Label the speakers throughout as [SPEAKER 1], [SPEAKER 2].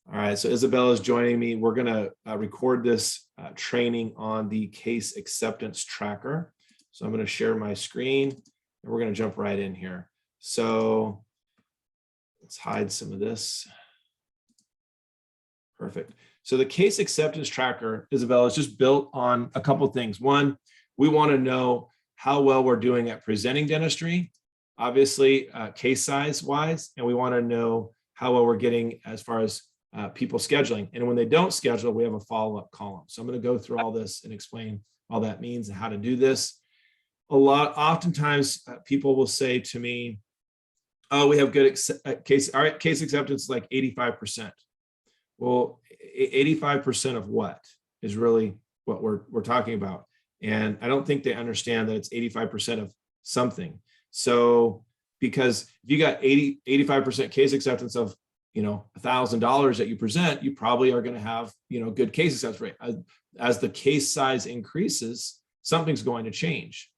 [SPEAKER 1] All right, so Isabella is joining me. We're going to record this training on the case acceptance tracker. So I'm going to share my screen and we're going to jump right in here. So let's hide some of this. Perfect. So the case acceptance tracker, Isabella, is just built on a couple of things. One, we want to know how well we're doing at presenting dentistry, obviously case size wise, and we want to know how well we're getting as far as people scheduling. And when they don't schedule, we have a follow-up column. So I'm going to go through all this and explain all that means and how to do this. Oftentimes people will say to me, oh, we have good case acceptance like 85%. Well, 85% of what is really what we're talking about. And I don't think they understand that it's 85% of something. So because if you got 85% case acceptance of $1,000 that you present, you probably are going to have, good case acceptance rate. As the case size increases, something's going to change.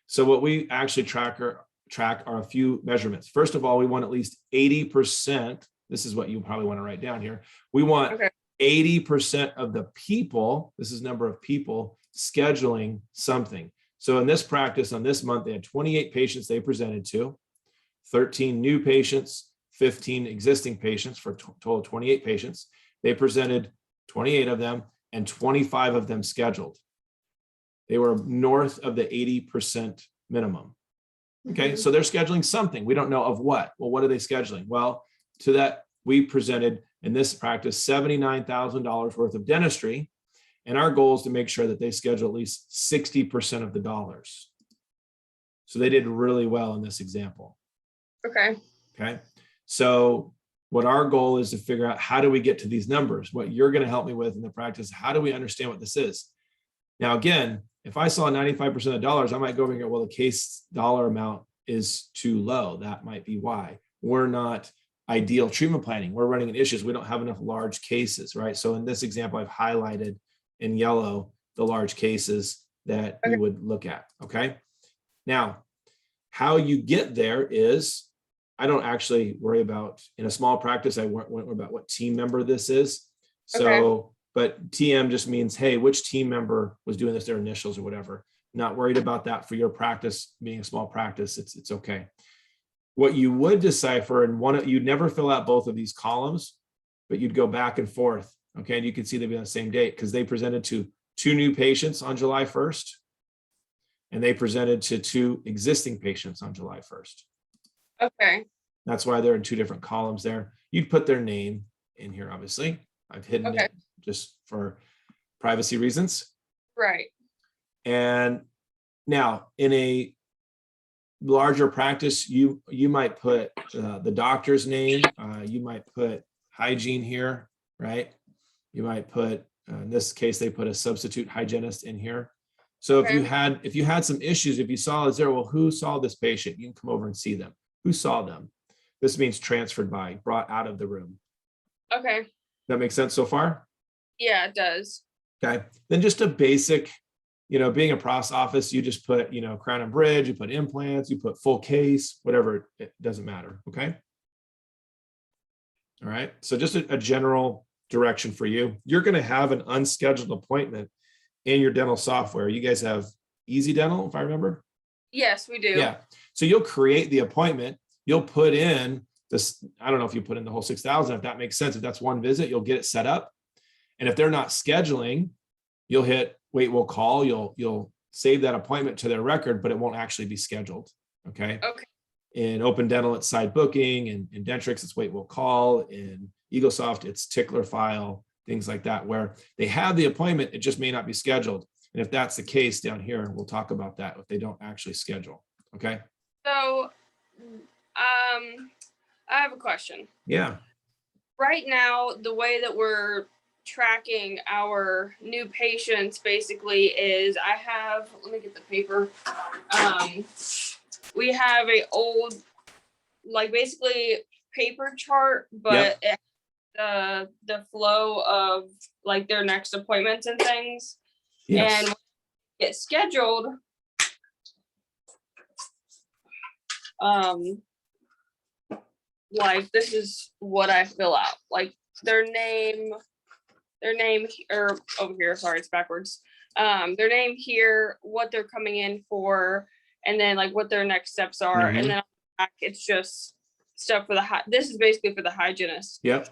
[SPEAKER 1] So what we actually track are a few measurements. First of all, we want at least 80%. This is what you probably want to write down here. We want 80% of the people, this is number of people, scheduling something. So in this practice on this month, they had 28 patients they presented to, 13 new patients, 15 existing patients for a total of 28 patients. They presented 28 of them and 25 of them scheduled. They were north of the 80% minimum. Okay, so they're scheduling something. We don't know of what. Well, what are they scheduling? Well, to that, we presented in this practice $79,000 worth of dentistry. And our goal is to make sure that they schedule at least 60% of the dollars. So they did really well in this example. Okay. So what our goal is to figure out, how do we get to these numbers? What you're going to help me with in the practice, how do we understand what this is? Now, again, if I saw 95% of dollars, I might go over here, well, the case dollar amount is too low. That might be why. We're not ideal treatment planning. We're running into issues. We don't have enough large cases, right? So in this example, I've highlighted in yellow the large cases that we would look at, okay? Now, how you get there is, I don't actually worry about, in a small practice, I worry about what team member this is. So, but TM just means, hey, which team member was doing this, their initials or whatever. Not worried about that for your practice, being a small practice, it's okay. What you would decipher, and you'd never fill out both of these columns, but you'd go back and forth, okay? And you can see they'd be on the same date because they presented to 2 new patients on July 1st, and they presented to 2 existing patients on July 1st.
[SPEAKER 2] Okay.
[SPEAKER 1] That's why they're in 2 different columns there. You'd put their name in here, obviously. I've hidden it just for privacy reasons.
[SPEAKER 2] Right.
[SPEAKER 1] And now in a larger practice, you might put the doctor's name. You might put hygiene here, right? You might put, in this case, they put a substitute hygienist in here. So if you had some issues, if you saw is there, well, who saw this patient? You can come over and see them. Who saw them? This means transferred by, brought out of the room.
[SPEAKER 2] Okay.
[SPEAKER 1] That makes sense so far?
[SPEAKER 2] Yeah, it does.
[SPEAKER 1] Okay. Then just a basic, being a pros office, you just put, crown and bridge, you put implants, you put full case, whatever, it doesn't matter. Okay. All right. So just a general direction for you. You're going to have an unscheduled appointment in your dental software. You guys have Easy Dental, if I remember.
[SPEAKER 2] Yes, we do.
[SPEAKER 1] Yeah. So you'll create the appointment. You'll put in this. I don't know if you put in the whole 6,000, if that makes sense. If that's one visit, you'll get it set up. And if they're not scheduling, you'll hit wait, we'll call. You'll save that appointment to their record, but it won't actually be scheduled. Okay.
[SPEAKER 2] Okay.
[SPEAKER 1] In Open Dental, it's side booking, and in Dentrix, it's wait, we'll call. In Eaglesoft, it's tickler file, things like that, where they have the appointment, it just may not be scheduled. And if that's the case down here, we'll talk about that if they don't actually schedule. Okay.
[SPEAKER 2] So, I have a question.
[SPEAKER 1] Yeah.
[SPEAKER 2] Right now, the way that we're tracking our new patients basically is let me get the paper. We have a old, basically paper chart, but it has the flow of their next appointments and things.
[SPEAKER 1] Yes.
[SPEAKER 2] And get scheduled. This is what I fill out. their name, or over here, sorry, it's backwards. Their name here, what they're coming in for, and then like what their next steps are.
[SPEAKER 1] Mhm.
[SPEAKER 2] And then on the back, it's just stuff for this is basically for the hygienist.
[SPEAKER 1] Yep.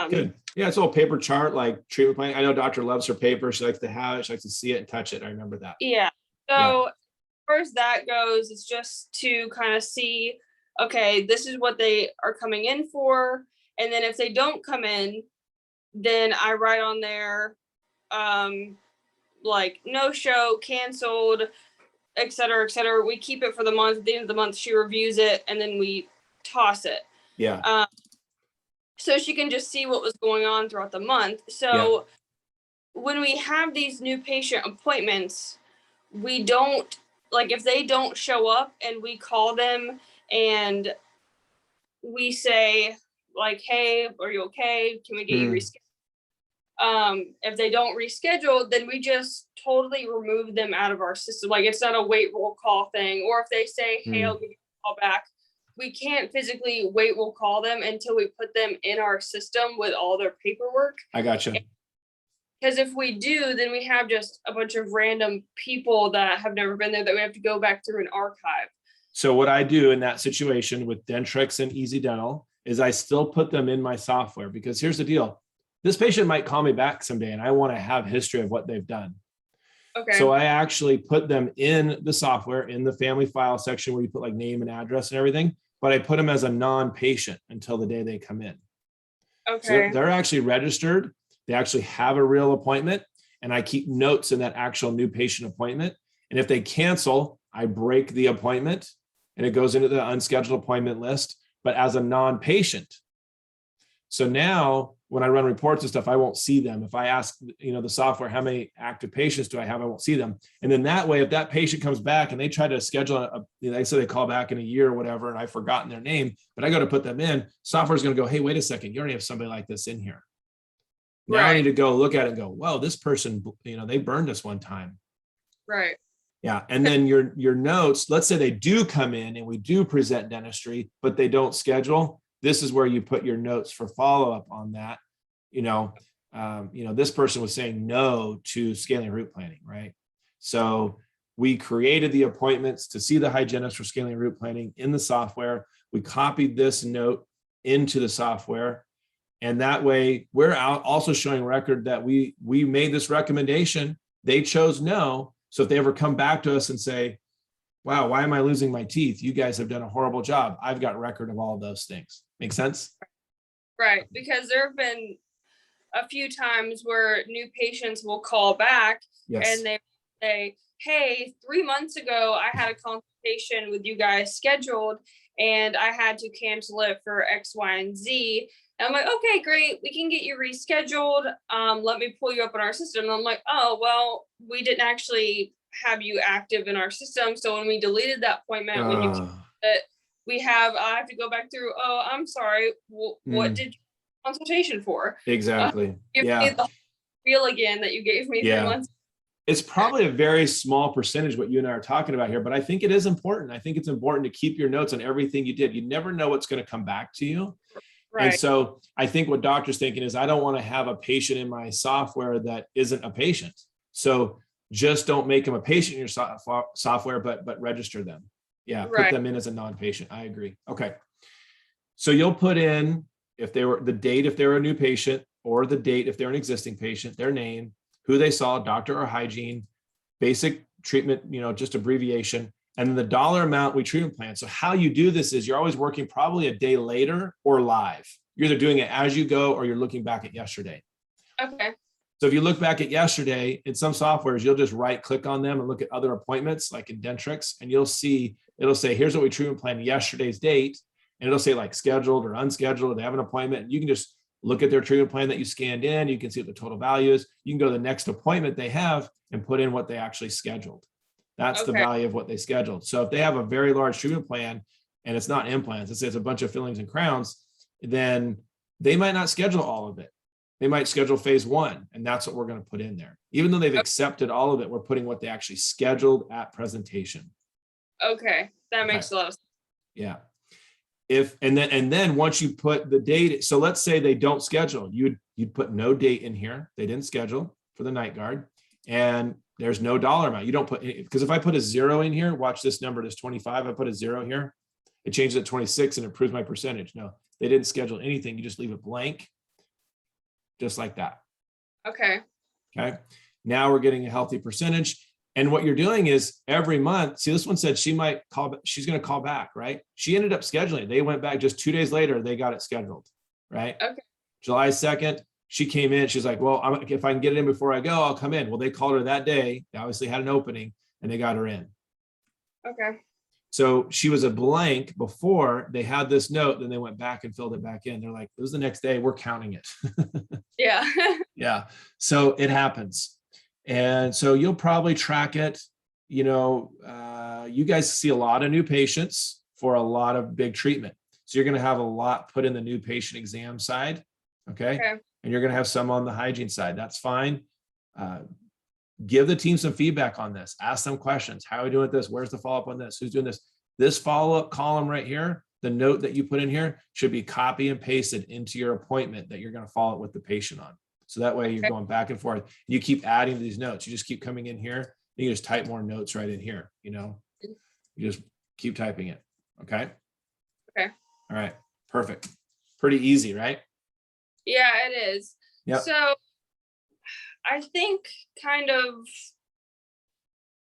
[SPEAKER 1] Good. Yeah, it's a little paper chart, like treatment plan. I know Doctor loves her paper. She likes to have it. She likes to see it and touch it. I remember that.
[SPEAKER 2] Yeah.
[SPEAKER 1] Yeah.
[SPEAKER 2] So as far as that goes, it's just to kind of see, okay, this is what they are coming in for. And then if they don't come in, then I write on there, like no show, canceled, et cetera, et cetera. We keep it for the month. At the end of the month, she reviews it and then we toss it.
[SPEAKER 1] Yeah.
[SPEAKER 2] So she can just see what was going on throughout the month. So when we have these new patient appointments, we don't, like, if they don't show up and we call them and we say like, hey, are you okay? Can we get you rescheduled? If they don't reschedule, then we just totally remove them out of our system. Like, it's not a wait roll call thing. Or if they say, hey, I'll give you a call back, we can't physically wait roll call them until we put them in our system with all their paperwork.
[SPEAKER 1] I gotcha.
[SPEAKER 2] Because if we do, then we have just a bunch of random people that have never been there that we have to go back through an archive.
[SPEAKER 1] So what I do in that situation with Dentrix and Easy Dental is I still put them in my software, because here's the deal. This patient might call me back someday and I want to have history of what they've done.
[SPEAKER 2] Okay.
[SPEAKER 1] So I actually put them in the software in the family file section where you put like name and address and everything, but I put them as a non-patient until the day they come in.
[SPEAKER 2] Okay.
[SPEAKER 1] So they're actually registered. They actually have a real appointment, and I keep notes in that actual new patient appointment. And if they cancel, I break the appointment and it goes into the unscheduled appointment list, but as a non-patient. So now when I run reports and stuff, I won't see them. If I ask, the software, how many active patients do I have? I won't see them. And then that way, if that patient comes back and they try to schedule they say they call back in a year or whatever, and I've forgotten their name, but I go to put them in, software is going to go, hey, wait a second, you already have somebody like this in here. Now I need to go look at it and go, well, this person, they burned us one time.
[SPEAKER 2] Right.
[SPEAKER 1] Yeah. And then your notes, let's say they do come in and we do present dentistry, but they don't schedule. This is where you put your notes for follow-up on that. This person was saying no to scaling root planning, right? So we created the appointments to see the hygienist for scaling root planning in the software. We copied this note into the software. And that way we're out also showing record that we made this recommendation. They chose no. So if they ever come back to us and say, wow, why am I losing my teeth? You guys have done a horrible job. I've got record of all of those things. Make sense?
[SPEAKER 2] Right. Because there have been a few times where new patients will call back and they say, hey, 3 months ago, I had a consultation with you guys scheduled and I had to cancel it for X, Y, and Z. And I'm like, okay, great. We can get you rescheduled. Let me pull you up in our system. And I'm like, oh, well, we didn't actually have you active in our system. So when we deleted that appointment, when you I have to go back through. Oh, I'm sorry. What did you consultation for?
[SPEAKER 1] Exactly.
[SPEAKER 2] Give me the feel again that you gave me 3 months.
[SPEAKER 1] It's probably a very small percentage what you and I are talking about here, but I think it is important. I think it's important to keep your notes on everything you did. You never know what's going to come back to you. Right. And so I think what doctor's thinking is I don't want to have a patient in my software that isn't a patient. So just don't make them a patient in your software, but register them. Yeah. Put them in as a non-patient. I agree. Okay. So you'll put in if they were the date, if they were a new patient, or the date, if they're an existing patient, their name, who they saw, doctor or hygiene, basic treatment, just abbreviation, and then the dollar amount we treatment plan. So how you do this is you're always working probably a day later or live. You're either doing it as you go or you're looking back at yesterday.
[SPEAKER 2] Okay.
[SPEAKER 1] So if you look back at yesterday, in some softwares, you'll just right click on them and look at other appointments like in Dentrix, and you'll see, it'll say, here's what we treatment planned yesterday's date. And it'll say like scheduled or unscheduled, they have an appointment. And you can just look at their treatment plan that you scanned in. You can see what the total value is. You can go to the next appointment they have and put in what they actually scheduled. That's the value of what they scheduled. So if they have a very large treatment plan and it's not implants, it's a bunch of fillings and crowns, then they might not schedule all of it. They might schedule phase 1, and that's what we're going to put in there. Even though they've accepted all of it, we're putting what they actually scheduled at presentation.
[SPEAKER 2] Okay. That makes a lot of sense.
[SPEAKER 1] Yeah. And then once you put the date, so let's say they don't schedule, you'd put no date in here. They didn't schedule for the night guard, and there's no dollar amount. You don't put, because if I put a 0 in here, watch this number, it is 25. I put a 0 here, it changes it to 26 and improves my percentage. No, they didn't schedule anything. You just leave it blank, just like that.
[SPEAKER 2] Okay.
[SPEAKER 1] Okay. Now we're getting a healthy percentage. And what you're doing is every month, see, this one said she's going to call back, right? She ended up scheduling. They went back just 2 days later, they got it scheduled, right?
[SPEAKER 2] Okay.
[SPEAKER 1] July 2nd, she came in. She's like, well, if I can get it in before I go, I'll come in. Well, they called her that day. They obviously had an opening and they got her in.
[SPEAKER 2] Okay.
[SPEAKER 1] So she was a blank before. They had this note, then they went back and filled it back in. They're like, it was the next day, we're counting it.
[SPEAKER 2] Yeah.
[SPEAKER 1] Yeah. So it happens. And so you'll probably track it. You guys see a lot of new patients for a lot of big treatment. So you're going to have a lot put in the new patient exam side. Okay. And you're going to have some on the hygiene side. That's fine. Give the team some feedback on this. Ask them questions. How are we doing with this? Where's the follow-up on this? Who's doing this? This follow-up column right here, the note that you put in here should be copy and pasted into your appointment that you're going to follow up with the patient on. So that way you're going back and forth. You keep adding these notes. You just keep coming in here. You just type more notes right in here. You just keep typing it. Okay.
[SPEAKER 2] Okay.
[SPEAKER 1] All right. Perfect. Pretty easy, right?
[SPEAKER 2] Yeah, it is.
[SPEAKER 1] Yeah.
[SPEAKER 2] So I think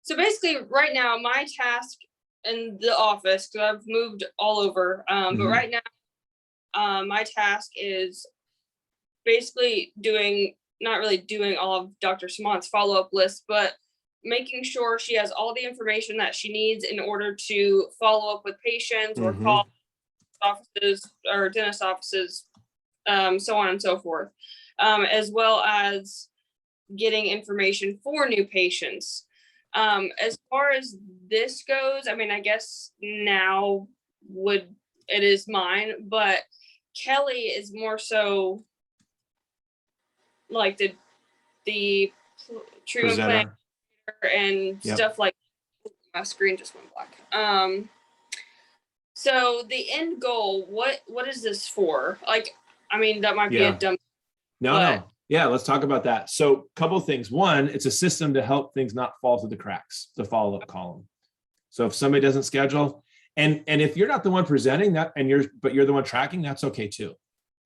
[SPEAKER 2] so basically right now my task in the office, because I've moved all over, but right now my task is basically not really doing all of Dr. Samont's follow-up list, but making sure she has all the information that she needs in order to follow up with patients or call offices or dentist offices, so on and so forth, as well as getting information for new patients. As far as this goes, I mean, I guess now it is mine, but Kelly is more so like the treatment plan and stuff like my screen just went black. So the end goal, what is this for? Like, I mean, that might be a dumb.
[SPEAKER 1] No. Yeah, let's talk about that. So a couple of things. One, it's a system to help things not fall through the cracks, the follow-up column. So if somebody doesn't schedule, and if you're not the one presenting that, but you're the one tracking, that's okay too.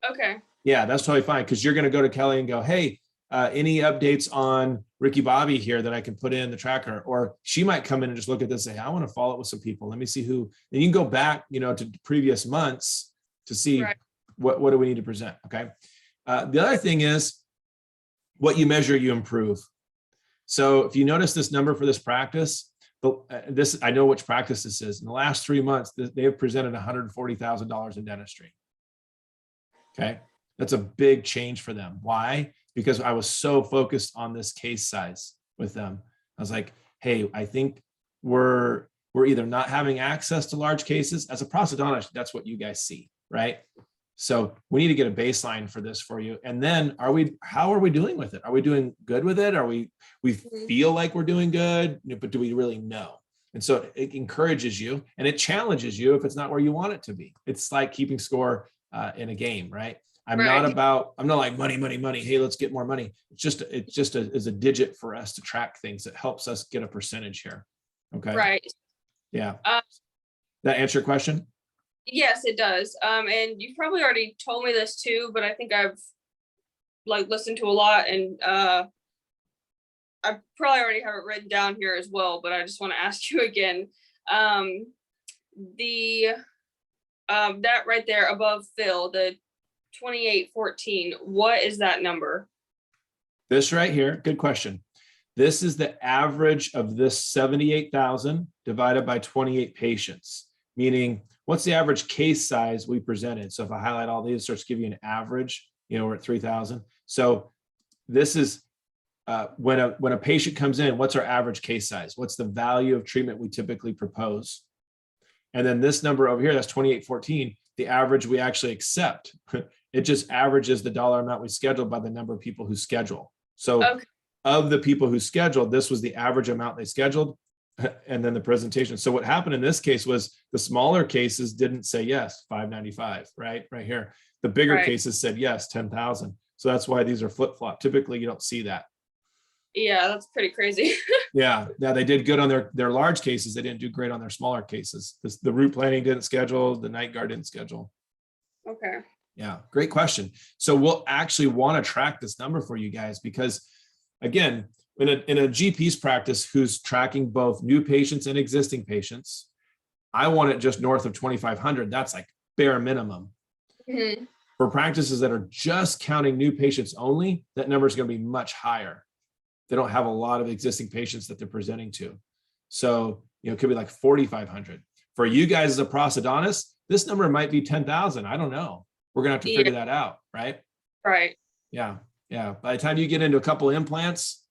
[SPEAKER 2] Okay.
[SPEAKER 1] Yeah, that's totally fine, because you're going to go to Kelly and go, hey, any updates on Ricky Bobby here that I can put in the tracker? Or she might come in and just look at this and say, I want to follow up with some people. Let me see who, and you can go back, to previous months to see what do we need to present. Okay. The other thing is what you measure, you improve. So if you notice this number for this practice, I know which practice this is. In the last 3 months, they have presented $140,000 in dentistry. Okay. That's a big change for them. Why? Because I was so focused on this case size with them. I was like, hey, I think we're either not having access to large cases. As a prosthodontist, that's what you guys see, right? So we need to get a baseline for this for you. And then how are we doing with it? Are we doing good with it? We feel like we're doing good, but do we really know? And so it encourages you and it challenges you if it's not where you want it to be. It's like keeping score in a game, right? I'm not like money. Hey, let's get more money. It's just a digit for us to track things that helps us get a percentage here. Okay.
[SPEAKER 2] Right.
[SPEAKER 1] Yeah. That answer your question?
[SPEAKER 2] Yes, it does. And you've probably already told me this too, but I think I've listened to a lot, and I probably already have it written down here as well, but I just want to ask you again. That right there above Phil, the 2814, what is that number?
[SPEAKER 1] This right here, good question. This is the average of this 78,000 divided by 28 patients, meaning what's the average case size we presented? So if I highlight all these, it starts to give you an average, we're at 3,000. So this is when a patient comes in, what's our average case size? What's the value of treatment we typically propose? And then this number over here, that's 2814, the average we actually accept. It just averages the dollar amount we scheduled by the number of people who schedule. So of the people who scheduled, this was the average amount they scheduled. and then the presentation. So what happened in this case was the smaller cases didn't say yes, 595, right here. The bigger
[SPEAKER 2] Right.
[SPEAKER 1] cases said yes, 10,000. So that's why these are flip-flop. Typically, you don't see that.
[SPEAKER 2] Yeah, that's pretty crazy.
[SPEAKER 1] Yeah, they did good on their large cases. They didn't do great on their smaller cases. The route planning didn't schedule, the night guard didn't schedule.
[SPEAKER 2] Okay.
[SPEAKER 1] Yeah, great question. So we'll actually want to track this number for you guys because, again, in a GP's practice who's tracking both new patients and existing patients, I want it just north of 2,500. That's like bare minimum.
[SPEAKER 2] Mm-hmm.
[SPEAKER 1] For practices that are just counting new patients only, that number is going to be much higher. They don't have a lot of existing patients that they're presenting to. So, it could be like 4,500. For you guys as a prosthodontist, this number might be 10,000. I don't know. We're going to have to figure that out, right?
[SPEAKER 2] Right.
[SPEAKER 1] Yeah. By the time you get into a couple of implants,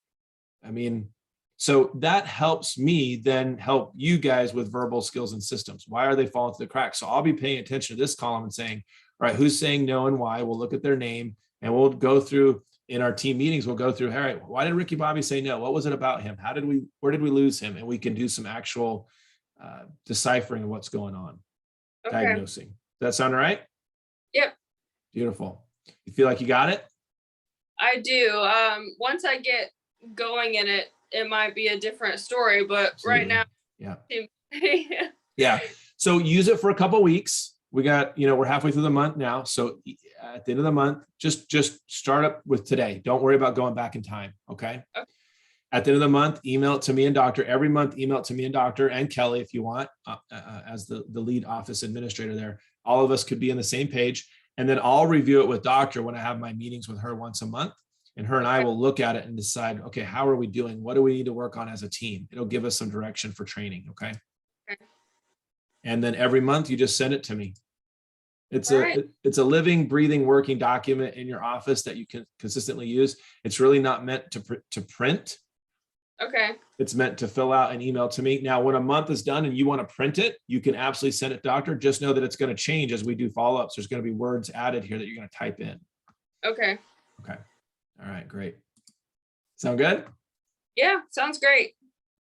[SPEAKER 1] so that helps me then help you guys with verbal skills and systems. Why are they falling through the cracks? So I'll be paying attention to this column and saying, all right, who's saying no and why? We'll look at their name and we'll go through in our team meetings. We'll go through, all right, why did Ricky Bobby say no? What was it about him? Where did we lose him? And we can do some actual deciphering of what's going on, diagnosing. Does that sound all right?
[SPEAKER 2] Yep.
[SPEAKER 1] Beautiful. You feel like you got it?
[SPEAKER 2] I do. Once I get going in it, it might be a different story, but
[SPEAKER 1] Absolutely.
[SPEAKER 2] right
[SPEAKER 1] Yeah.
[SPEAKER 2] now.
[SPEAKER 1] Yeah. So use it for a couple of weeks. We got, we're halfway through the month now. So at the end of the month, just start up with today. Don't worry about going back in time. Okay. At the end of the month, email it to me and Doctor. Every month, email it to me and Doctor and Kelly if you want, as the lead office administrator there. All of us could be on the same page. And then I'll review it with Doctor when I have my meetings with her once a month. And her and I will look at it and decide, okay, how are we doing? What do we need to work on as a team? It'll give us some direction for training. Okay. And then every month you just send it to me. It's a living, breathing, working document in your office that you can consistently use. It's really not meant to print.
[SPEAKER 2] Okay.
[SPEAKER 1] It's meant to fill out and email to me. Now, when a month is done and you want to print it, you can absolutely send it, Doctor. Just know that it's going to change as we do follow-ups. There's going to be words added here that you're going to type in.
[SPEAKER 2] Okay.
[SPEAKER 1] Okay. All right, great. Sound good?
[SPEAKER 2] Yeah, sounds great.